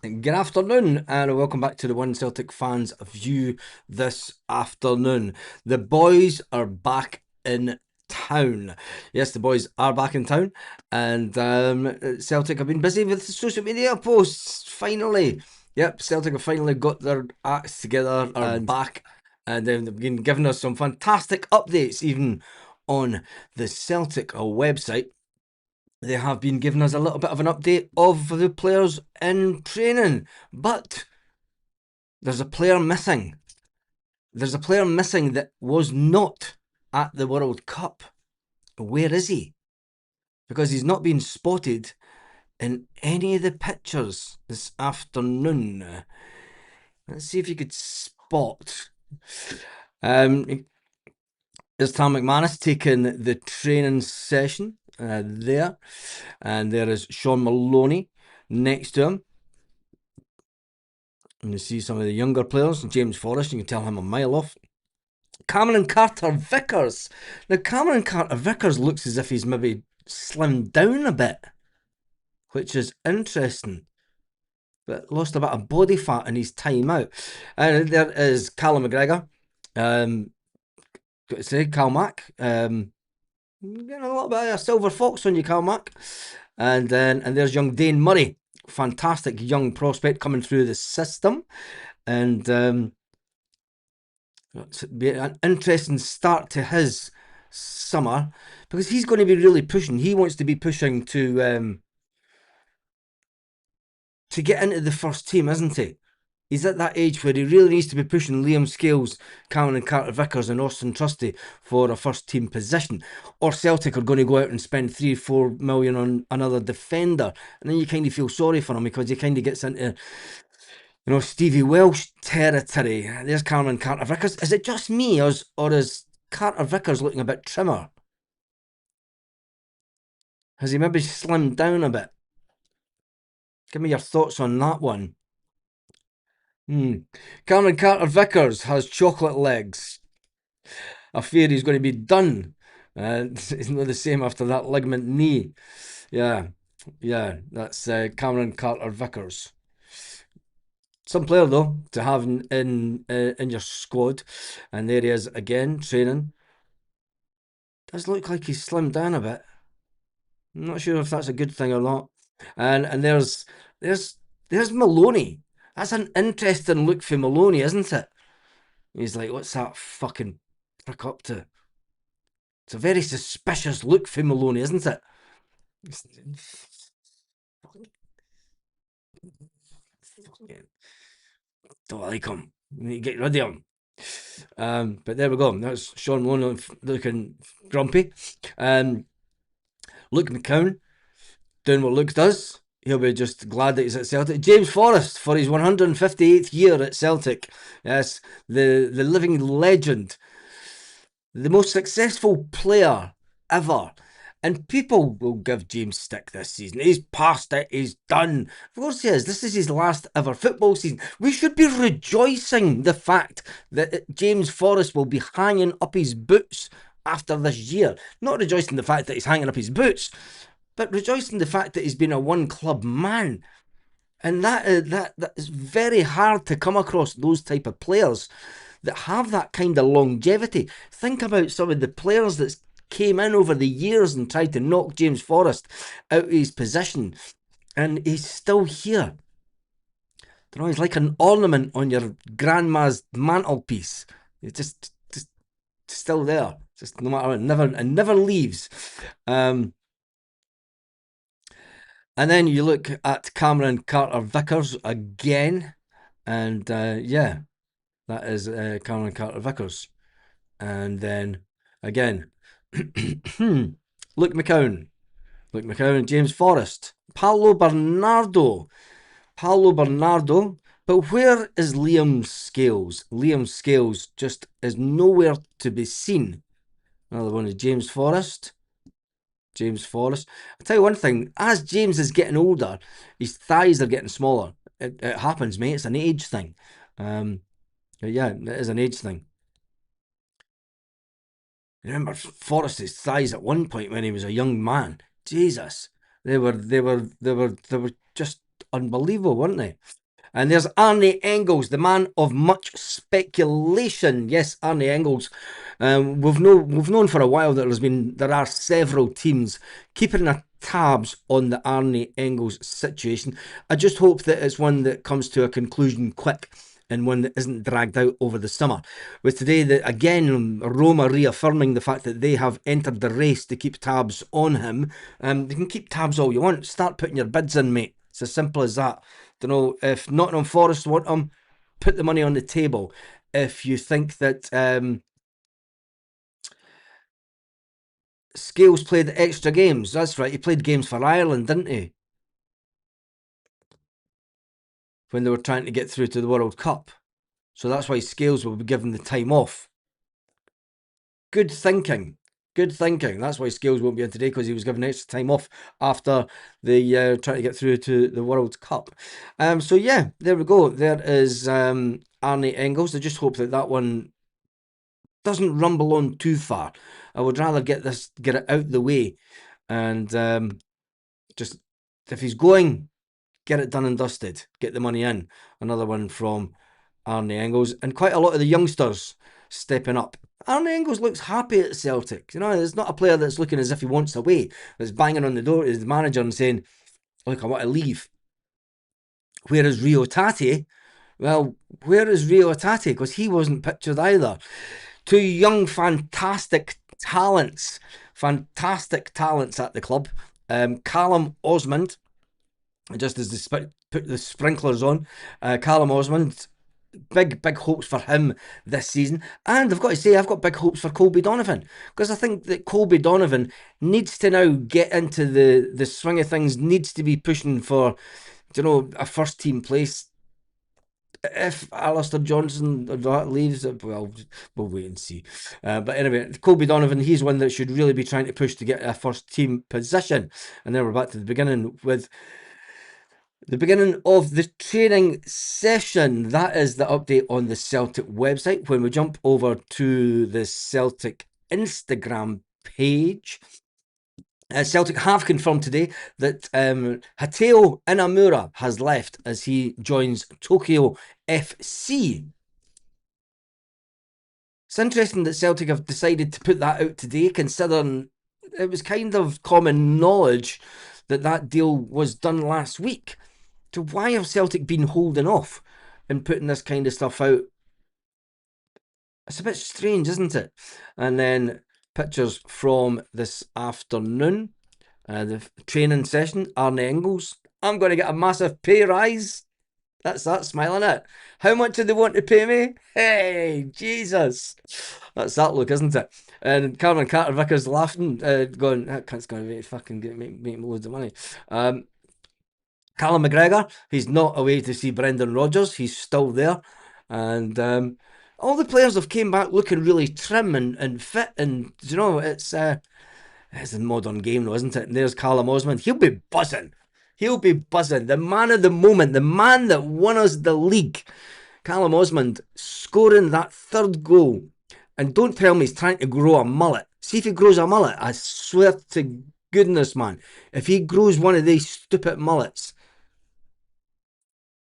Good afternoon, and welcome back to the One Celtic Fans View this afternoon. The boys are back in town. Yes, the boys are back in town, and Celtic have been busy with social media posts. Finally, yep, Celtic have finally got their acts together and back, and they've been giving us some fantastic updates, even on the Celtic website. They have been giving us a little bit of an update of the players in training, but there's a player missing. There's a player missing that was not at the World Cup. Where is he? Because he's not been spotted in any of the pictures this afternoon. Let's see if you could spot. Is Tom McManus taking the training session there? And there is Sean Maloney next to him. And you see some of the younger players. James Forrest, you can tell him a mile off. Cameron Carter-Vickers. Now, Cameron Carter-Vickers looks as if he's maybe slimmed down a bit, which is interesting. But lost a bit of body fat in his time out. And there is Callum McGregor. Got to say, Cal Mack. Getting a little bit of a silver fox on you, Cal Mack. And there's young Dane Murray. Fantastic young prospect coming through the system. And it'll be an interesting start to his summer, because he's going to be really pushing. He wants to be pushing to get into the first team, isn't he? He's at that age where he really needs to be pushing Liam Scales, Cameron Carter-Vickers and Austin Trusty for a first team position. Or Celtic are going to go out and spend 3-4 million on another defender. And then you kind of feel sorry for him, because he kind of gets into, Stevie Welsh territory. There's Cameron Carter-Vickers. Is it just me, or is Carter-Vickers looking a bit trimmer? Has he maybe slimmed down a bit? Give me your thoughts on that one. Cameron Carter-Vickers has chocolate legs. I fear he's going to be done. It's not the same after that ligament knee. Yeah, that's Cameron Carter-Vickers. Some player though to have in your squad, and there he is again training. Does look like he's slimmed down a bit. I'm not sure if that's a good thing or not. And there's Maloney. That's an interesting look for Maloney, isn't it? He's like, what's that fucking prick up to? It's a very suspicious look for Maloney, isn't it? Don't like him. You need to get rid of him. But there we go. That's Sean Maloney looking grumpy. Luke McCown doing what Luke does. He'll be just glad that he's at Celtic. James Forrest for his 158th year at Celtic. Yes, the living legend. The most successful player ever. And people will give James stick this season. He's past it. He's done. Of course he is. This is his last ever football season. We should be rejoicing the fact that James Forrest will be hanging up his boots after this year. Not rejoicing the fact that he's hanging up his boots, but rejoicing the fact that he's been a one-club man. And that is very hard to come across those type of players that have that kind of longevity. Think about some of the players that came in over the years and tried to knock James Forrest out of his position, and he's still here. Don't know, he's like an ornament on your grandma's mantelpiece. It's just still there. Just no matter, it never leaves. And then you look at Cameron Carter-Vickers again, and that is Cameron Carter-Vickers. And then again, Luke McCown, James Forrest, Paolo Bernardo. But where is Liam Scales? Liam Scales just is nowhere to be seen. Another one is James Forrest. I'll tell you one thing, as James is getting older, his thighs are getting smaller. It happens, mate. It's an age thing. Yeah, it is an age thing. Remember Forrest's thighs at one point when he was a young man. Jesus, they were just unbelievable, weren't they? And there's Arne Engels, the man of much speculation. Yes, Arne Engels. We've known for a while that there are several teams keeping their tabs on the Arne Engels situation. I just hope that it's one that comes to a conclusion quick and one that isn't dragged out over the summer. With today, again, Roma reaffirming the fact that they have entered the race to keep tabs on him. You can keep tabs all you want. Start putting your bids in, mate. It's as simple as that. Don't know if Nottingham Forest want him, put the money on the table. If you think that Scales played extra games, that's right. He played games for Ireland, didn't he? When they were trying to get through to the World Cup. So that's why Scales will be given the time off. Good thinking. Good thinking. That's why Scales won't be in today, because he was given extra time off after they trying to get through to the World Cup. So yeah, there we go. There is Arne Engels. I just hope that one doesn't rumble on too far. I would rather get it out the way, and just if he's going, get it done and dusted. Get the money in. Another one from Arne Engels, and quite a lot of the youngsters stepping up. Arne Engels looks happy at Celtic. You know, it's not a player that's looking as if he wants away. That's banging on the door to his manager and saying, "Look, I want to leave." Whereas Rio Tati, well, where is Rio Tati? Because he wasn't pictured either. Two young, fantastic talents at the club. Callum Osmond, just as they put the sprinklers on. Callum Osmond, big hopes for him this season. And I've got to say, I've got big hopes for Colby Donovan, because I think that Colby Donovan needs to now get into the swing of things, needs to be pushing for, a first team place. If Alistair Johnson leaves, well, we'll wait and see. But anyway, Colby Donovan, he's one that should really be trying to push to get a first team position. And then we're back to the beginning with the beginning of the training session. That is the update on the Celtic website. When we jump over to the Celtic Instagram page, Celtic have confirmed today that Hateo Inamura has left as he joins Tokyo FC. It's interesting that Celtic have decided to put that out today, considering it was kind of common knowledge that deal was done last week. So why have Celtic been holding off and putting this kind of stuff out? It's a bit strange, isn't it? And then pictures from this afternoon. The training session, Arne Engels. I'm going to get a massive pay rise. That's that smile, isn't it? How much do they want to pay me? Hey, Jesus. That's that look, isn't it? And Cameron Carter Vickers laughing, going, that cunt's going to fucking make me loads of money. Callum McGregor, he's not away to see Brendan Rodgers. He's still there. And all the players have came back looking really trim and fit. And, it's a modern game, though, isn't it? And there's Callum Osmond. He'll be buzzing. The man of the moment, the man that won us the league. Callum Osmond scoring that third goal. And don't tell me he's trying to grow a mullet. See if he grows a mullet. I swear to goodness, man. If he grows one of these stupid mullets,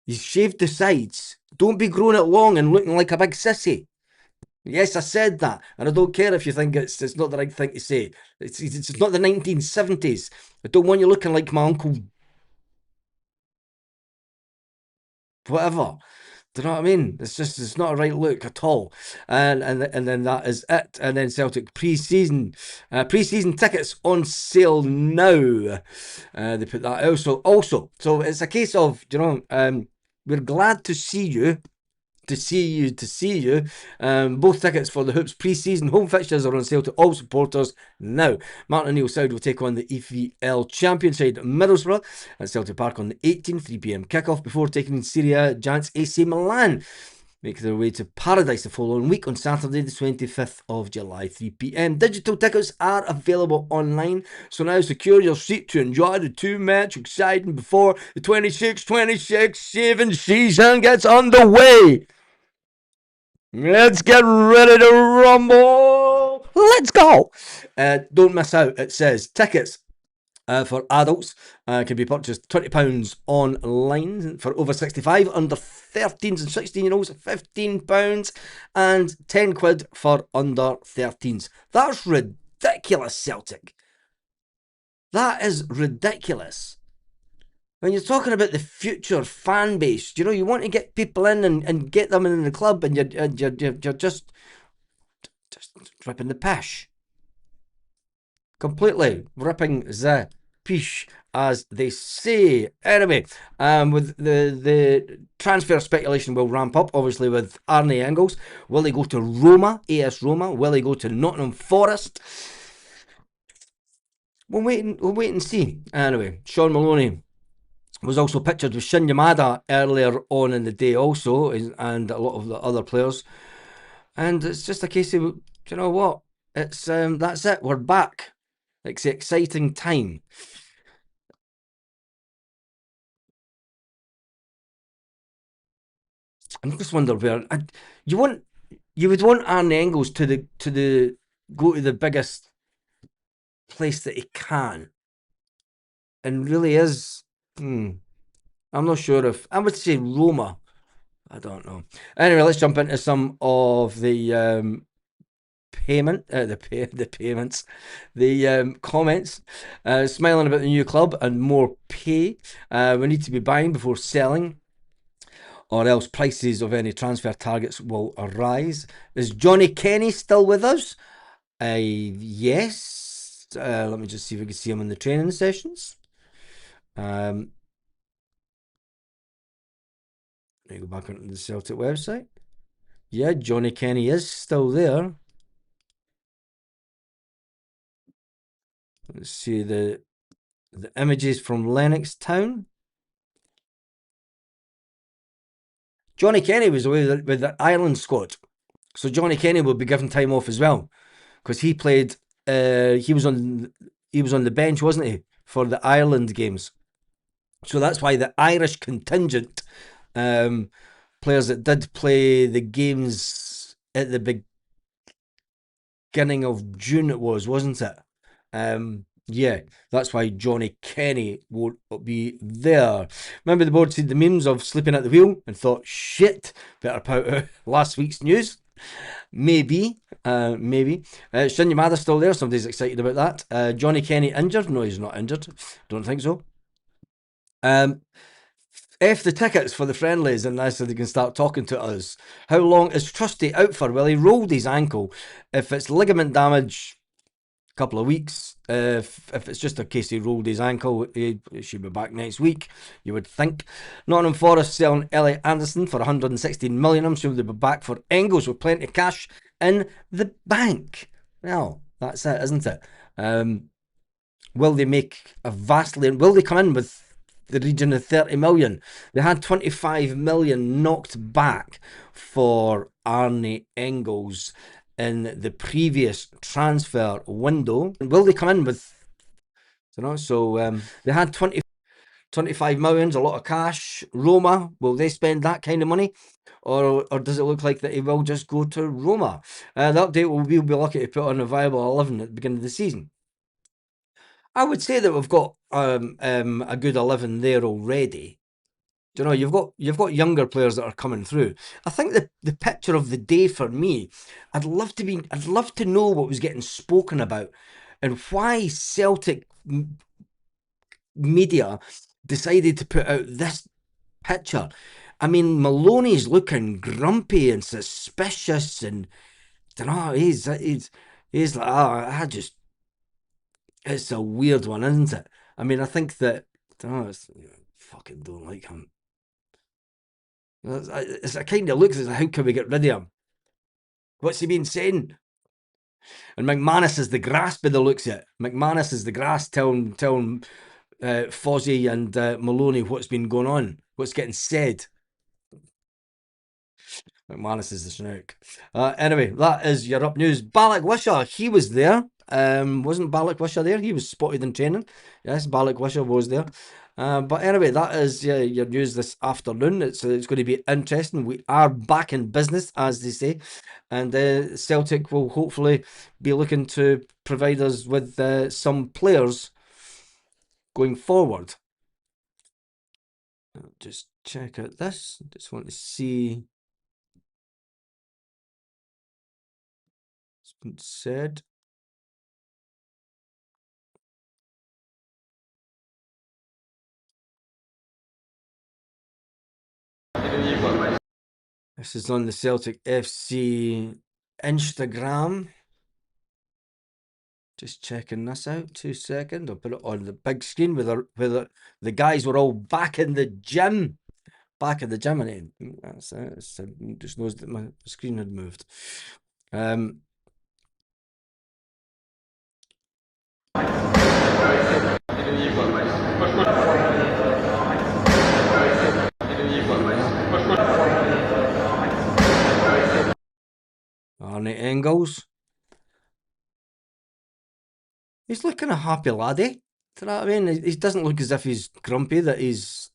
he's shaved the sides. Don't be growing it long and looking like a big sissy. Yes, I said that, and I don't care if you think it's not the right thing to say. It's not the 1970s. I don't want you looking like my uncle. Whatever. Do you know what I mean? It's not a right look at all. And then that is it. And then Celtic pre-season tickets on sale now. They put that also. So it's a case of, we're glad to see you. Both tickets for the Hoops pre-season home fixtures are on sale to all supporters now. Martin O'Neill Sound will take on the EFL champion side Middlesbrough at Celtic Park on the 18th, 3pm kickoff before taking Serie A giants AC Milan make their way to Paradise the following week on Saturday, the 25th of July, 3pm. Digital tickets are available online, so now secure your seat to enjoy the two-match exciting before the 26-27 season gets underway. Let's get ready to rumble. Let's go. Don't miss out. It says tickets for adults. Can be purchased £20 online for over 65, under 13s and 16-year-olds, £15, and £10 for under 13s. That's ridiculous, Celtic. That is ridiculous. When you're talking about the future fan base, you want to get people in and get them in the club, and you're just ripping the pish. Completely ripping the pish, as they say. Anyway, with the transfer speculation will ramp up, obviously, with Arne Engels. Will he go to Roma, AS Roma? Will he go to Nottingham Forest? We'll wait and see. Anyway, Sean Maloney was also pictured with Shin Yamada earlier on in the day also, and a lot of the other players. And it's just a case of, you know what? It's that's it. We're back. It's the exciting time. I'm just wondering where you want. You would want Arne Engels to go to the biggest place that he can, and really is. I'm not sure if I would say Roma. I don't know. Anyway, let's jump into some of the the payments, the comments. Smiling about the new club and more pay. We need to be buying before selling, or else prices of any transfer targets will rise. Is Johnny Kenny still with us? Yes. Let me just see if we can see him in the training sessions. Let me go back onto the Celtic website. Yeah, Johnny Kenny is still there. Let's see the images from Lennox Town. Johnny Kenny was away with the Ireland squad, so Johnny Kenny will be given time off as well, because he played. He was on the bench, wasn't he, for the Ireland games? So that's why the Irish contingent, players that did play the games at the beginning of June, it wasn't it? Yeah, that's why Johnny Kenny won't be there. Remember the board seen the memes of sleeping at the wheel and thought, shit, better pout out last week's news? Maybe. Shin Yamada's still there. Somebody's excited about that. Johnny Kenny injured? No, he's not injured. Don't think so. F the tickets for the friendlies, and so they can start talking to us. How long is Trusty out for? Well, he rolled his ankle. If it's ligament damage, a couple of weeks. If it's just a case he rolled his ankle, he should be back next week, you would think. Nottingham Forest selling Elliot Anderson for 116 million. I'm sure they'll be back for Engels with plenty of cash in the bank. Well, that's it, isn't it? Will they make a vastly? Will they come in with the region of 30 million? They had 25 million knocked back for Arne Engels in the previous transfer window. Will they come in with, so they had 25 million, a lot of cash. Roma, will they spend that kind of money? Or does it look like that he will just go to Roma? The update will be lucky to put on a viable 11 at the beginning of the season. I would say that we've got a good 11 there already. You've got younger players that are coming through. I think the picture of the day for me, I'd love to know what was getting spoken about, and why Celtic media decided to put out this picture. I mean, Maloney's looking grumpy and suspicious, and he's like, I just, it's a weird one, isn't it? I mean, I think that, fucking don't like him. It kind of looks as how can we get rid of him? What's he been saying? And McManus is the grass by the looks of it. McManus is the grass telling Fozzie and Maloney what's been going on, what's getting said. McManus is the snook. Anyway, that is your up news. Balak Wisher, he was there. Wasn't Balak Wisher there? He was spotted in training. Yes, Balak Wisher was there. But anyway, that is your news this afternoon. It's going to be interesting. We are back in business, as they say, and Celtic will hopefully be looking to provide us with some players going forward. I'll just check out this. Just want to see what's been said. This is on the Celtic FC Instagram. Just checking this out. 2 seconds. I'll put it on the big screen where the guys were all back in the gym. Back in the gym, and that's it. Just knows that my screen had moved. Arne Engels. He's looking a happy laddie. Do you know what I mean? He doesn't look as if he's grumpy that he's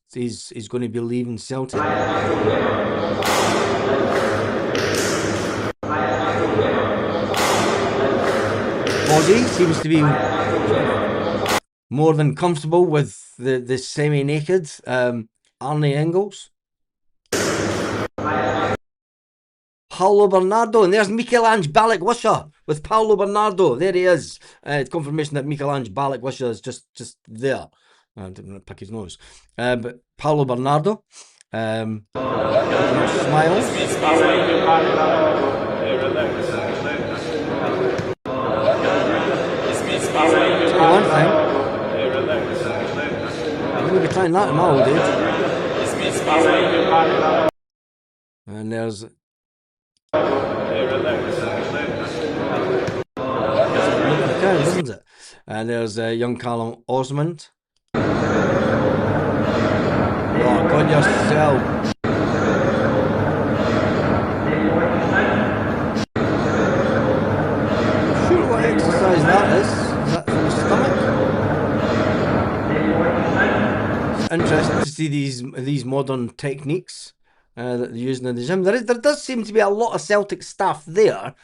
going to be leaving Celtic. Ozzy seems to be more than comfortable with the semi-naked Arne Engels. Paulo Bernardo, and there's Michelangelo Balikwisha with Paulo Bernardo. There he is. Confirmation that Michelangelo Balikwisha is just there. I didn't pick his nose. But Paulo Bernardo. Smiles. One thing. I'm going to be trying that in my old age. And there's isn't it? And there's young Callum Osmond. Work on yourself. Sure what exercise that is. Is that for the stomach? It's interesting to see these modern techniques that they're using in the gym. There does seem to be a lot of Celtic staff there.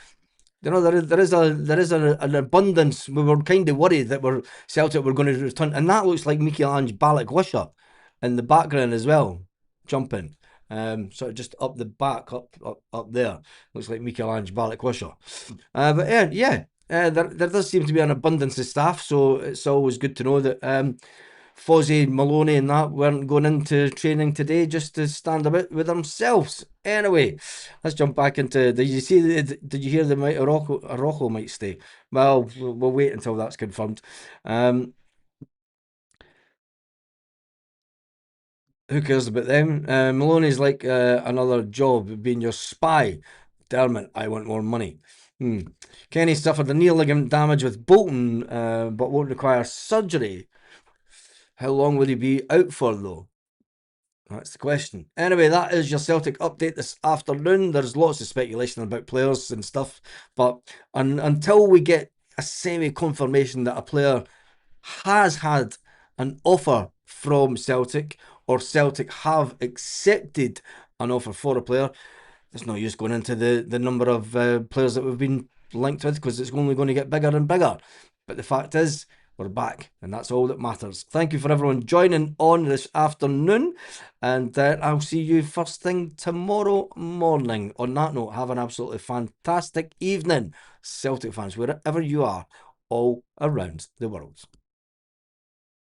You know, there is an abundance. We were kind of worried that Celtic were going to return, and that looks like Michelangelo Balikwisha in the background as well, jumping. Sort of just up the back, up there. Looks like Michelangelo Balikwisha. But there does seem to be an abundance of staff, so it's always good to know that Fozzie, Maloney and that weren't going into training today just to stand about with themselves. Anyway, let's jump back into. Did you hear the Araujo might stay? Well, we'll wait until that's confirmed. Who cares about them? Maloney's like another job, being your spy. Dermot, I want more money. Kenny suffered a knee ligament damage with Bolton, but won't require surgery. How long will he be out for, though? That's the question. Anyway, that is your Celtic update this afternoon. There's lots of speculation about players and stuff, but until we get a semi-confirmation that a player has had an offer from Celtic or Celtic have accepted an offer for a player, there's no use going into the number of players that we've been linked with because it's only going to get bigger and bigger. But the fact is, we're back, and that's all that matters. Thank you for everyone joining on this afternoon, and I'll see you first thing tomorrow morning. On that note, have an absolutely fantastic evening, Celtic fans, wherever you are, all around the world.